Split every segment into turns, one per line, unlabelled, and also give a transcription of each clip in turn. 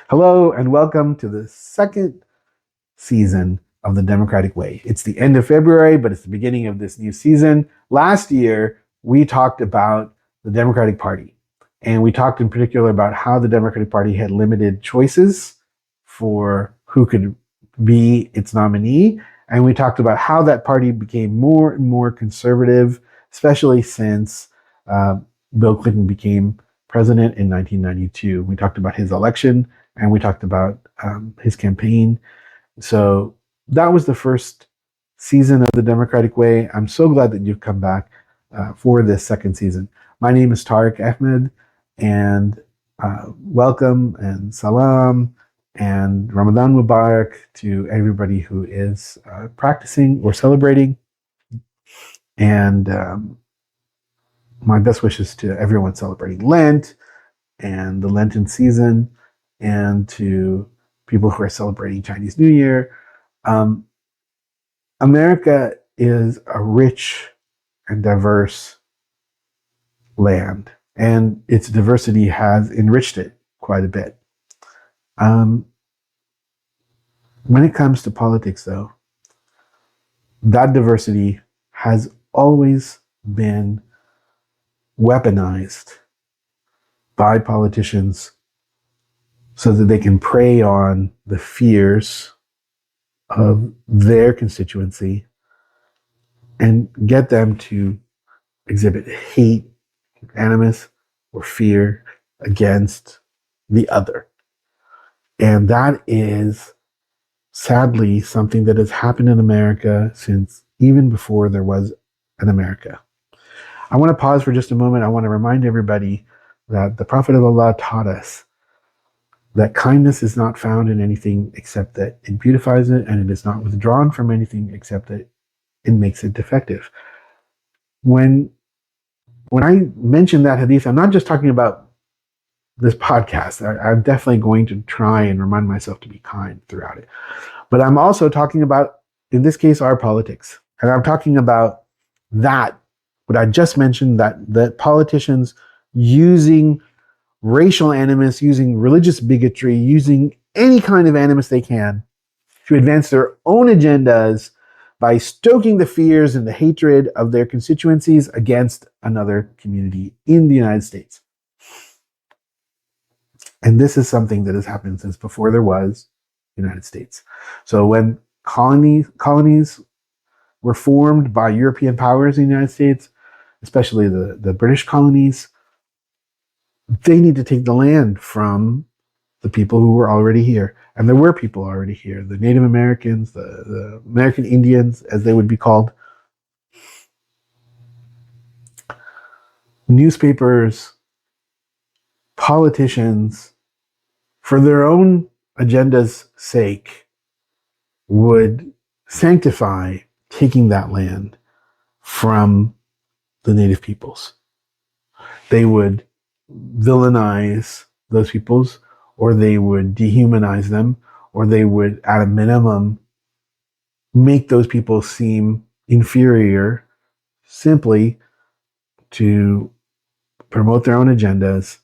Hello and welcome to the second season of the Democratic Way. It's the end of February, but it's the beginning of this new season. Last year, we talked about the Democratic Party, and we talked in particular about how the Democratic Party had limited choices for who could be its nominee. And we talked about how that party became more and more conservative, especially since Bill Clinton became president in 1992. We talked about his election and we talked about his campaign. So that was the first season of the Democratic Way. I'm so glad that you've come back for this second season. My name is Tariq Ahmed, and welcome and salam and Ramadan Mubarak to everybody who is practicing or celebrating. And my best wishes to everyone celebrating Lent and the Lenten season, and to people who are celebrating Chinese New Year. America is a rich and diverse land, and its diversity has enriched it quite a bit. When it comes to politics, though, that diversity has always been weaponized by politicians so that they can prey on the fears of their constituency and get them to exhibit hate, animus, or fear against the other. And that is sadly something that has happened in America since even before there was an America. I want to pause for just a moment. I want to remind everybody that the Prophet of Allah taught us that kindness is not found in anything except that it beautifies it, and it is not withdrawn from anything except that it makes it defective. When I mention that hadith, I'm not just talking about this podcast. I'm definitely going to try and remind myself to be kind throughout it. But I'm also talking about, in this case, our politics. And I'm talking about that, what I just mentioned, that politicians using racial animus, using religious bigotry, using any kind of animus they can to advance their own agendas by stoking the fears and the hatred of their constituencies against another community in the United States. And this is something that has happened since before there was the United States. So when colonies were formed by European powers in the United States, especially the British colonies, they need to take the land from the people who were already here. And there were people already here, the Native Americans, the American Indians, as they would be called. Newspapers, politicians, for their own agenda's sake, would sanctify taking that land from the native peoples. They would villainize those peoples, or they would dehumanize them, or they would, at a minimum, make those people seem inferior simply to promote their own agendas,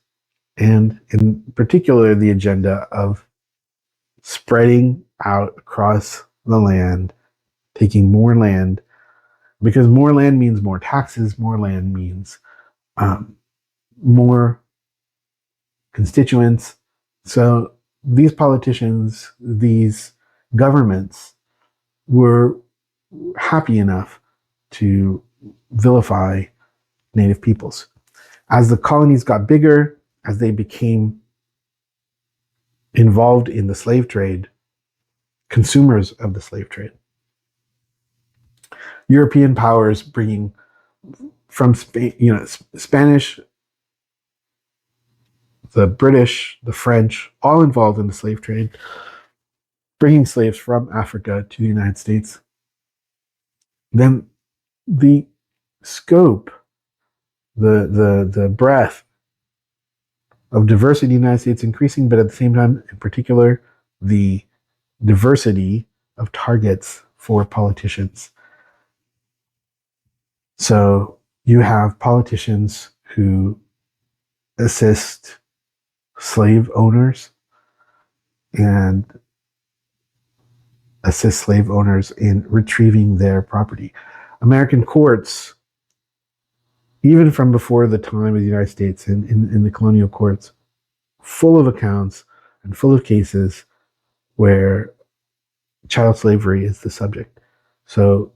and in particular, the agenda of spreading out across the land, taking more land, because more land means more taxes, more land means more constituents. So these politicians, these governments were happy enough to vilify native peoples. As the colonies got bigger, as they became involved in the slave trade, consumers of the slave trade, European powers bringing from Spain, Spanish, the British, the French, all involved in the slave trade, bringing slaves from Africa to the United States. Then the scope, the breadth of diversity in the United States increasing, but at the same time, in particular, the diversity of targets for politicians. So you have politicians who assist slave owners. and assist slave owners in retrieving their property. American courts, even from before the time of the United States in the colonial courts, full of accounts and full of cases where child slavery is the subject. So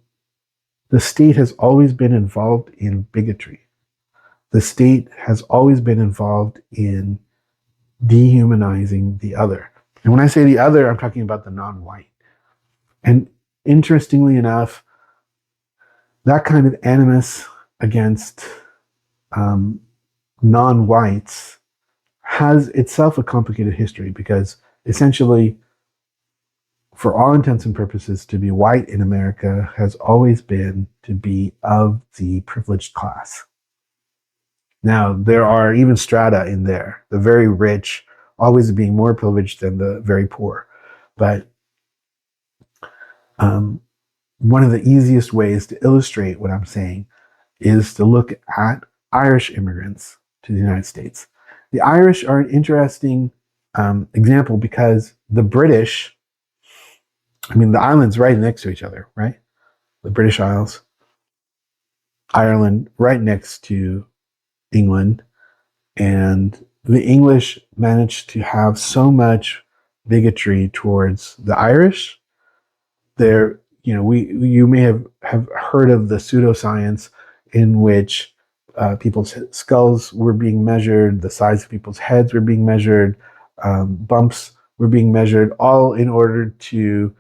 the state has always been involved in bigotry. The state has always been involved in dehumanizing the other. And when I say the other, I'm talking about the non-white. And interestingly enough, that kind of animus against non-whites has itself a complicated history, because essentially, for all intents and purposes, to be white in America has always been to be of the privileged class. Now, there are even strata in there, the very rich always being more privileged than the very poor. But one of the easiest ways to illustrate what I'm saying is to look at Irish immigrants to the United States. The Irish are an interesting example because the British, the islands right next to each other, right? The British Isles, Ireland right next to England, and the English managed to have so much bigotry towards the Irish. You may have heard of the pseudoscience in which people's skulls were being measured, the size of people's heads were being measured, bumps were being measured, all in order to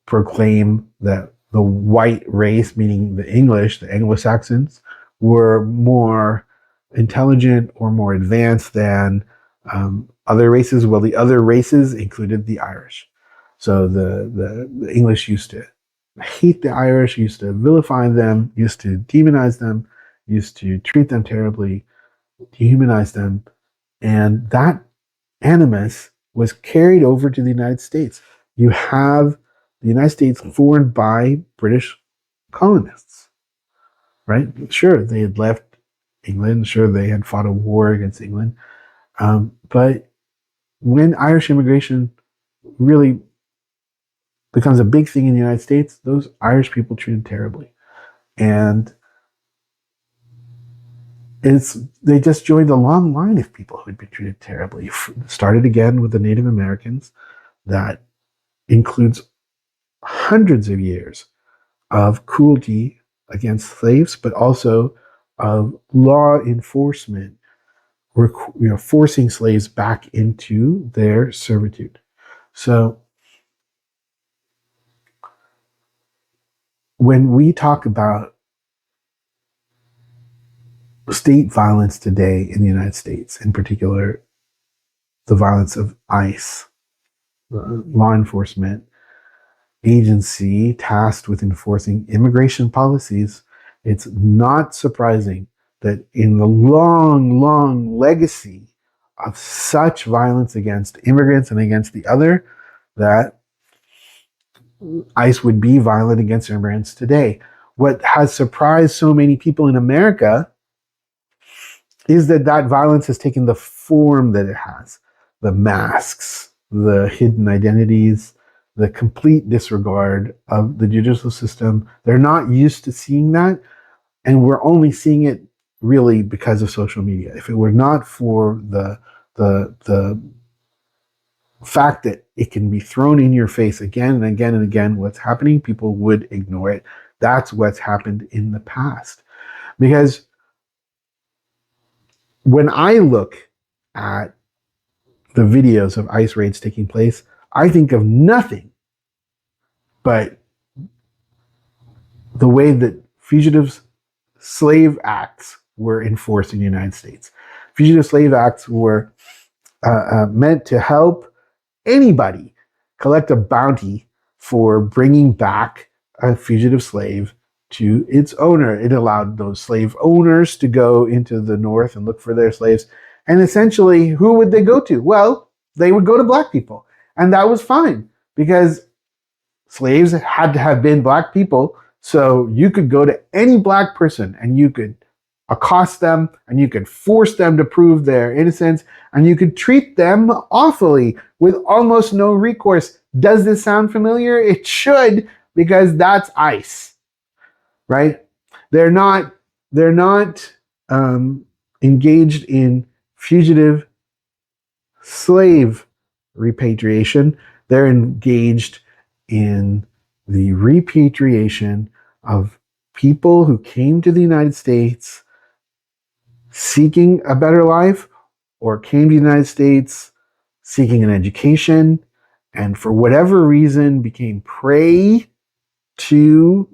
proclaim that the white race, meaning the English, the Anglo-Saxons, were more intelligent or more advanced than other races. Well, the other races included the Irish. So the English used to hate the Irish, used to vilify them, used to demonize them, used to treat them terribly, dehumanize them. And that animus was carried over to the United States. You have the United States formed by British colonists, right? Sure, they had left England. Sure, they had fought a war against England. But when Irish immigration really becomes a big thing in the United States, those Irish people treated terribly. And they just joined a long line of people who had been treated terribly. It started again with the Native Americans. That includes hundreds of years of cruelty against slaves, but also of law enforcement, forcing slaves back into their servitude. So when we talk about state violence today in the United States, in particular, the violence of ICE, the law enforcement agency tasked with enforcing immigration policies, it's not surprising that in the long, long legacy of such violence against immigrants and against the other, that ICE would be violent against immigrants today. What has surprised so many people in America is that violence has taken the form that it has. The masks, the hidden identities, the complete disregard of the judicial system. They're not used to seeing that, and we're only seeing it really because of social media. If it were not for the fact that it can be thrown in your face again and again and again what's happening, people would ignore it. That's what's happened in the past. Because when I look at the videos of ICE raids taking place, I think of nothing but the way that fugitive slave acts were enforced in the United States. Fugitive slave acts were meant to help anybody collect a bounty for bringing back a fugitive slave to its owner. It allowed those slave owners to go into the North and look for their slaves. And essentially, who would they go to? Well, they would go to black people. And that was fine because slaves had to have been black people. So you could go to any black person and you could accost them and you could force them to prove their innocence and you could treat them awfully with almost no recourse. Does this sound familiar? It should, because that's ICE, right? They're not engaged in fugitive slave repatriation. They're engaged in the repatriation of people who came to the United States seeking a better life, or came to the United States seeking an education, and for whatever reason became prey to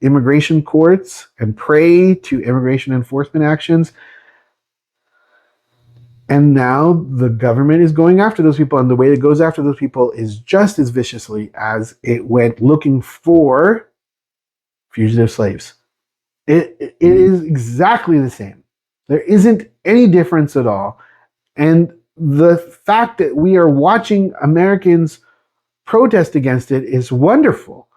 immigration courts and prey to immigration enforcement actions. And now the government is going after those people, and the way it goes after those people is just as viciously as it went looking for fugitive slaves. It is exactly the same. There isn't any difference at all. And the fact that we are watching Americans protest against it is wonderful.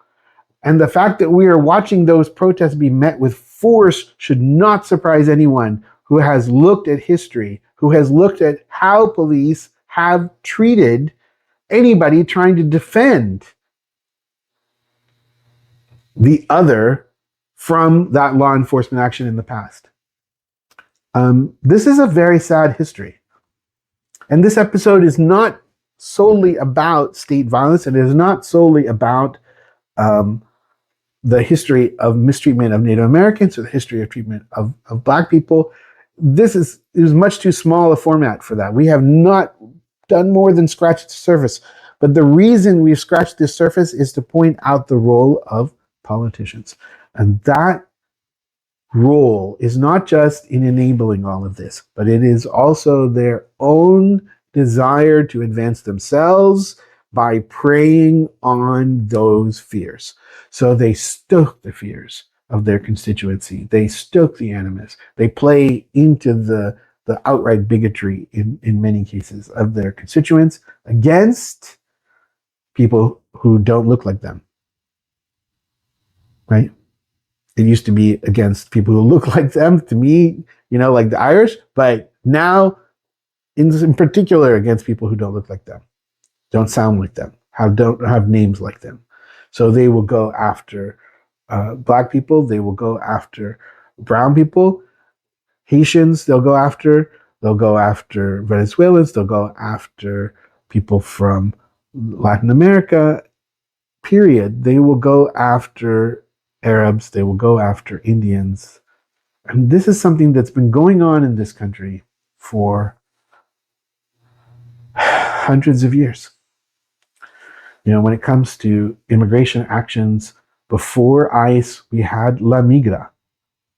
And the fact that we are watching those protests be met with force should not surprise anyone who has looked at history, who has looked at how police have treated anybody trying to defend the other from that law enforcement action in the past. This is a very sad history. And this episode is not solely about state violence, and it is not solely about the history of mistreatment of Native Americans or the history of treatment of Black people. This is much too small a format for that. We have not done more than scratch the surface. But the reason we've scratched the surface is to point out the role of politicians. And that role is not just in enabling all of this, but it is also their own desire to advance themselves by preying on those fears. So they stoke the fears of their constituency. They stoke the animus. They play into the outright bigotry in many cases of their constituents against people who don't look like them, right? It used to be against people who look like them, to me, like the Irish, but now in particular against people who don't look like them, don't sound like them, don't have names like them. So they will go after Black people, they will go after brown people, Haitians, they'll go after Venezuelans, they'll go after people from Latin America, period. They will go after Arabs, they will go after Indians. And this is something that's been going on in this country for hundreds of years. When it comes to immigration actions, before ICE, we had La Migra.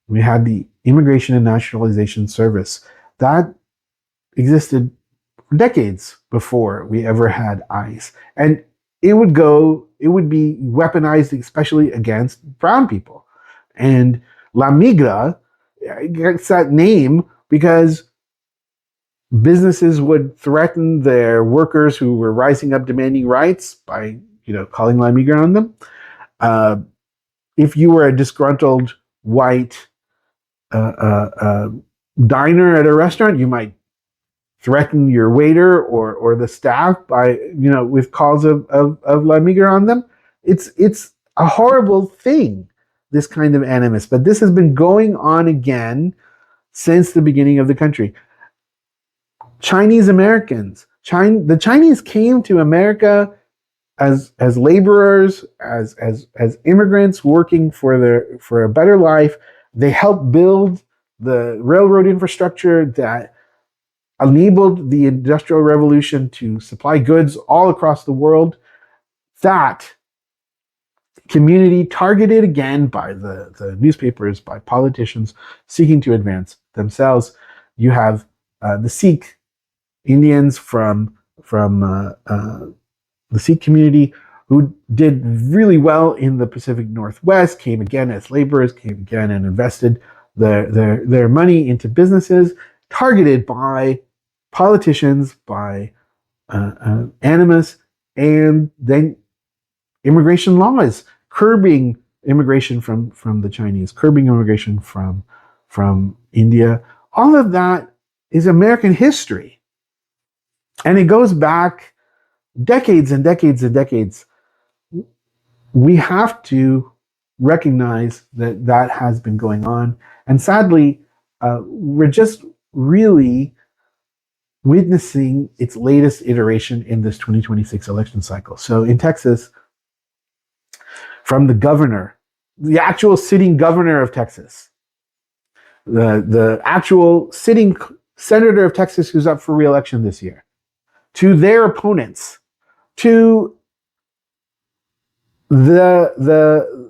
We had the Immigration and Naturalization Service. That existed for decades before we ever had ICE. And it would be weaponized, especially against brown people. And La Migra gets that name because businesses would threaten their workers who were rising up demanding rights by, calling La Migra on them. If you were a disgruntled white diner at a restaurant, you might threaten your waiter or the staff by, with calls of La Migra on them. It's a horrible thing, this kind of animus. But this has been going on again since the beginning of the country. Chinese Americans, the Chinese came to America as laborers, as immigrants working for a better life. They helped build the railroad infrastructure that enabled the Industrial Revolution to supply goods all across the world. That community targeted again by the newspapers, by politicians seeking to advance themselves. You have the Sikh Indians from the Sikh community who did really well in the Pacific Northwest, came again as laborers, came again and invested their money into businesses, targeted by politicians, by animus, and then immigration laws, curbing immigration from the Chinese, curbing immigration from India. All of that is American history. And it goes back decades and decades and decades, we have to recognize that that has been going on. And sadly, we're just really witnessing its latest iteration in this 2026 election cycle. So in Texas, from the governor, the actual sitting governor of Texas, the actual sitting senator of Texas who's up for re-election this year, to their opponents, to the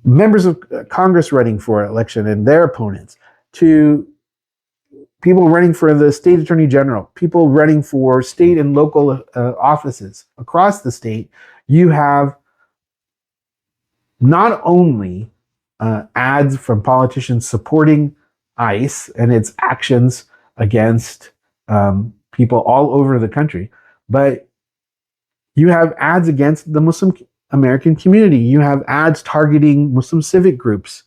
members of Congress running for election and their opponents, to people running for the state attorney general, people running for state and local offices across the state, you have not only ads from politicians supporting ICE and its actions against people all over the country, but you have ads against the Muslim American community. You have ads targeting Muslim civic groups,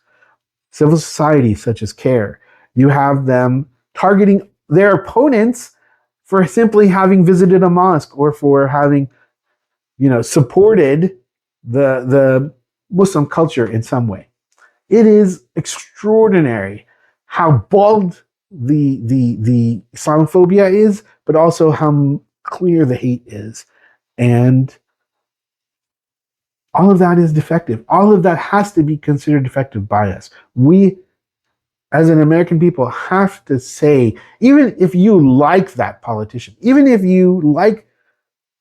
civil society such as CARE. You have them targeting their opponents for simply having visited a mosque or for having, supported the Muslim culture in some way. It is extraordinary how bald the Islamophobia is, but also how clear the hate is. And all of that is defective. All of that has to be considered defective by us. We, as an American people, have to say, even if you like that politician, even if you like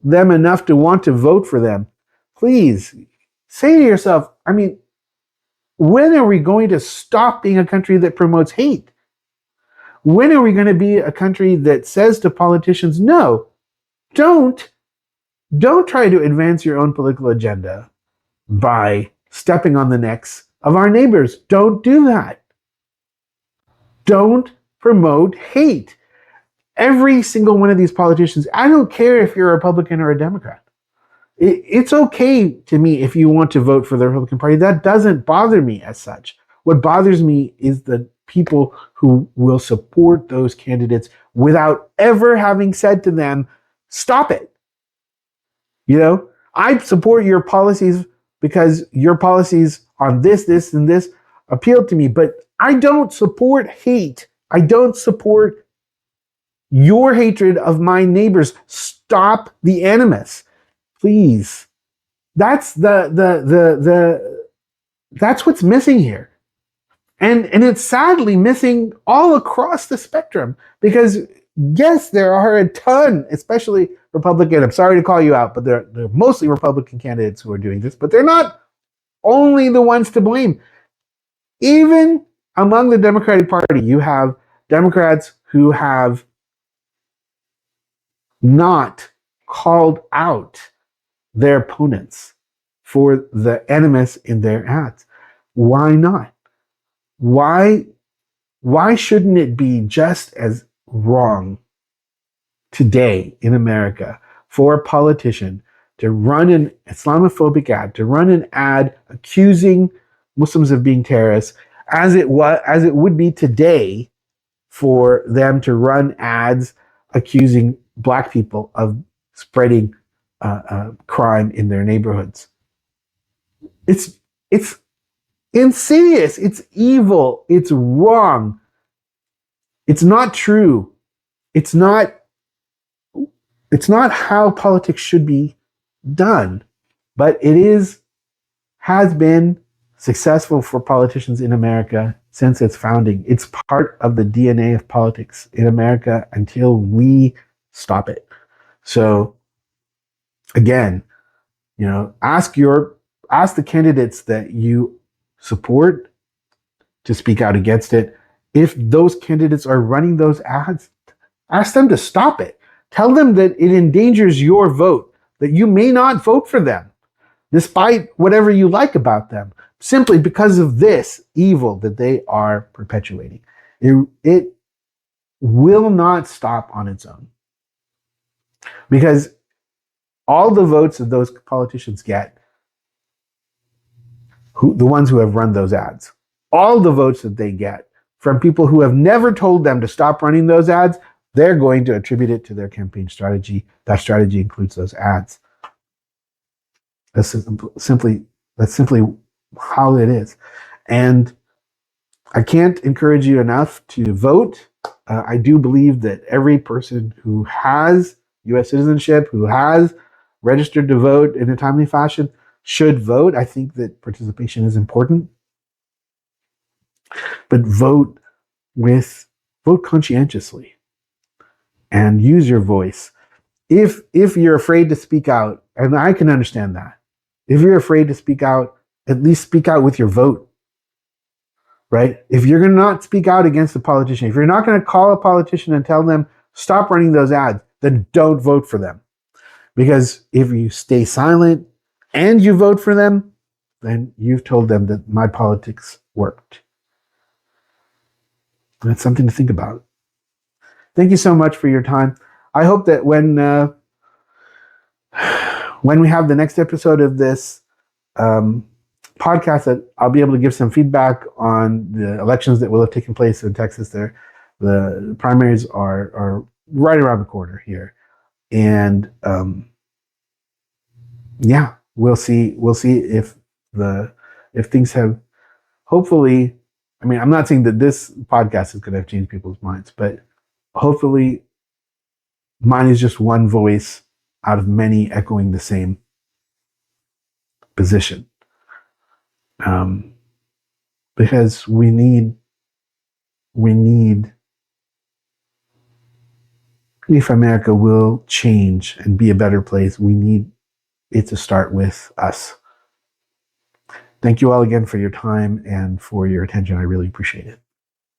them enough to want to vote for them, please say to yourself, when are we going to stop being a country that promotes hate? When are we going to be a country that says to politicians, no, don't try to advance your own political agenda by stepping on the necks of our neighbors. Don't do that. Don't promote hate. Every single one of these politicians, I don't care if you're a Republican or a Democrat. It's okay to me if you want to vote for the Republican Party. That doesn't bother me as such. What bothers me is the people who will support those candidates without ever having said to them, stop it. I support your policies because your policies on this, and this appeal to me, but I don't support hate. I don't support your hatred of my neighbors. Stop the animus, please. That's that's what's missing here. And it's sadly missing all across the spectrum because yes, there are a ton, especially Republican. I'm sorry to call you out, but they're mostly Republican candidates who are doing this, but they're not only the ones to blame. Even among the Democratic Party, you have Democrats who have not called out their opponents for the animus in their ads. Why not? Why shouldn't it be just as wrong today in America for a politician to run an Islamophobic ad, to run an ad accusing Muslims of being terrorists, as it would be today for them to run ads accusing Black people of spreading crime in their neighborhoods? It's insidious. It's evil. It's wrong. It's not true. It's not how politics should be done, but it has been successful for politicians in America since its founding. It's part of the DNA of politics in America until we stop it. So again, ask the candidates that you support to speak out against it. If those candidates are running those ads, ask them to stop it. Tell them that it endangers your vote, that you may not vote for them, despite whatever you like about them, simply because of this evil that they are perpetuating. It will not stop on its own. Because all the votes that those politicians get, the ones who have run those ads, all the votes that they get from people who have never told them to stop running those ads, they're going to attribute it to their campaign strategy. That strategy includes those ads. That's simply how it is. And I can't encourage you enough to vote. I do believe that every person who has U.S. citizenship, who has registered to vote in a timely fashion, should vote. I think that participation is important. But vote conscientiously and use your voice. If you're afraid to speak out, and I can understand that, if you're afraid to speak out, at least speak out with your vote, right? If you're going to not speak out against a politician, if you're not going to call a politician and tell them, stop running those ads, then don't vote for them. Because if you stay silent and you vote for them, then you've told them that my politics worked. That's something to think about. Thank you so much for your time. I hope that when we have the next episode of this podcast, that I'll be able to give some feedback on the elections that will have taken place in Texas. There, the primaries are right around the corner here, and yeah, we'll see if things have, hopefully. I mean, I'm not saying that this podcast is going to have changed people's minds, but hopefully mine is just one voice out of many echoing the same position. Because we need, if America will change and be a better place, we need it to start with us. Thank you all again for your time and for your attention. I really appreciate it.